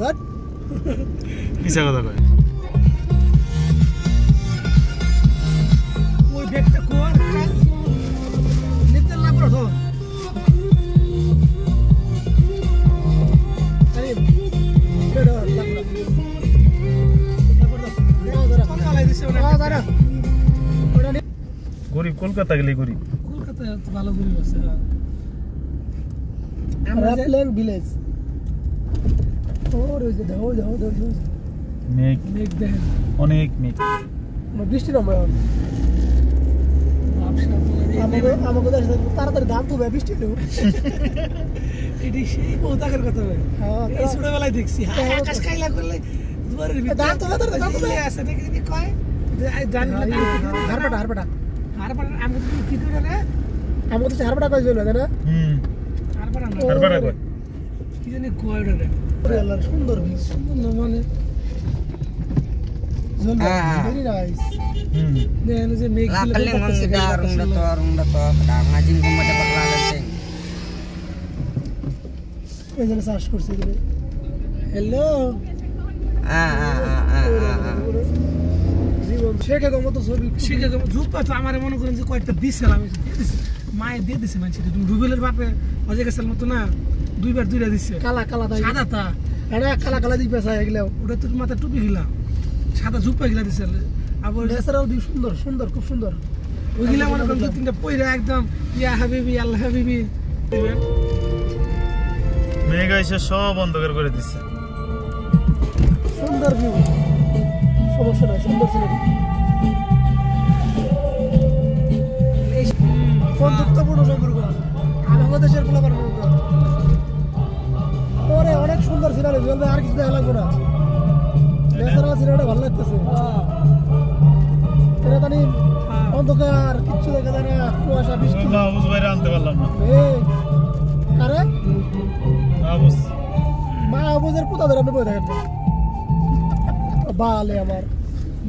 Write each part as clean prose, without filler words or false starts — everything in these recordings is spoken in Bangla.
বাট মিছা কথা কয় ওই ব্যাগটা কোন নিতে লাভ রো আরে বেড়া লাভ গরিব কলকাতা গেলে গরিব কলকাতা ভালো গরিব আছে প্লেন ভিলেজ ওর ওই যে দাও মেঘ মেঘ দেন অনেক মেঘ বৃষ্টি নামে আমাকে তাড়াতাড়ি ধান তো বৃষ্টি নেব এটি সেই বহুতাকের কথা এই ছোটবেলায় দেখছি আকাশ খাইলা করলে ধান তো আছে দেখি কয় হারপাটা আমি কি করে রে আমি তো হারপাটা কই জল না হারপাটা কয় কি জানি কয় রে আল্লাহ সুন্দর সুন্দর মানে জল ভেরি নাইস দেন যে মেঘ লাকলে ngomong dato ngajin ko mata baklalan ting এই যে সার্চ করছি দিলে হ্যালো জীবন শেখে গো মতো ছবি শেখে গো জুপা তো আমারে মনে করেন যে কয়েকটা দিছিল আমি মায়ে দিয়ে দিছে মানছি তুমি রুবেলের বাপে অজয় গেছাল মতো না দুইবার দুইটা দিছে কালা কালা দাই সাদা তা আরে কালা কালা দিই পেছা এগুলা ওটা তো মাথা টুপি গিলা সাদা জুপা গিলা দিছে আবার ন্যাচারাল দি সুন্দর সুন্দর খুব সুন্দর ওইগুলা মনে করেন তিনটা পয়রা একদম ইয়া হাবিবি আল্লাহ হাবিবি মেঘ এসে সব অন্ধকার করে দিচ্ছে সুন্দর ভিউ সমস্যা নাই সুন্দর সিনারি এই বন্ধুত্বপূর্ণ সম্পর্ক আমাদের দেশের পোলাপান ওরে অনেক সুন্দর সিনারি বলবে আর কিছু দেখা লাগবে না ন্যাচারাল সিনারিটা ভালো লাগতেছে এটা তানি অন্ধকার কিচ্ছু দেখা যায় না কুয়াশা বৃষ্টি না বুঝ বাইরে আনতে পারলাম না আরে আবুস মা আবুজের পুতা ধরে আপনি বই দেখেন বালে আমার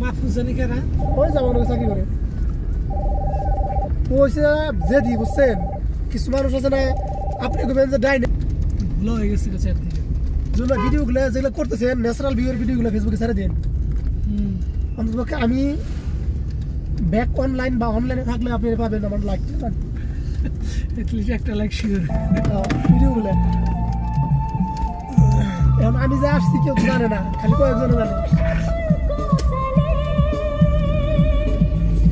মাহফুজ জানি কেনা ওই যাবো না চাকরি করে ওইসে যে দি বুঝছেন কিছু মানুষ আছে না আপনি কবেন যে ডাইনে ভুল হয়ে গেছে কাছে আপনি যেগুলো ভিডিওগুলো যেগুলো করতেছেন ন্যাচারাল ভিউয়ের ভিডিওগুলো ফেসবুকে ছেড়ে দিন অন্ততপক্ষে আমি ব্যাক অনলাইন বা অনলাইনে থাকলে আপনি পাবেন আমার লাইক এটলিস্ট একটা লাইক শিওর ভিডিওগুলো এখন আমি যে আসছি কেউ জানে না খালি কয়েকজন জানে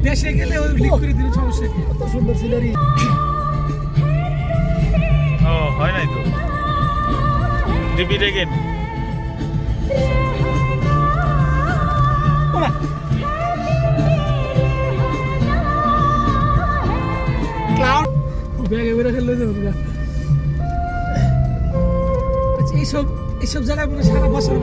দেশে গেলে ওই ক্লিক করে দিলে সমস্যা কি কত সুন্দর সিনারি ও হয় নাই তো রিপিট अगेन ওরা ক্লাউড ব্যাগে বেরে খেলে যাবে আচ্ছা এইসব জায়গায় সারা বছর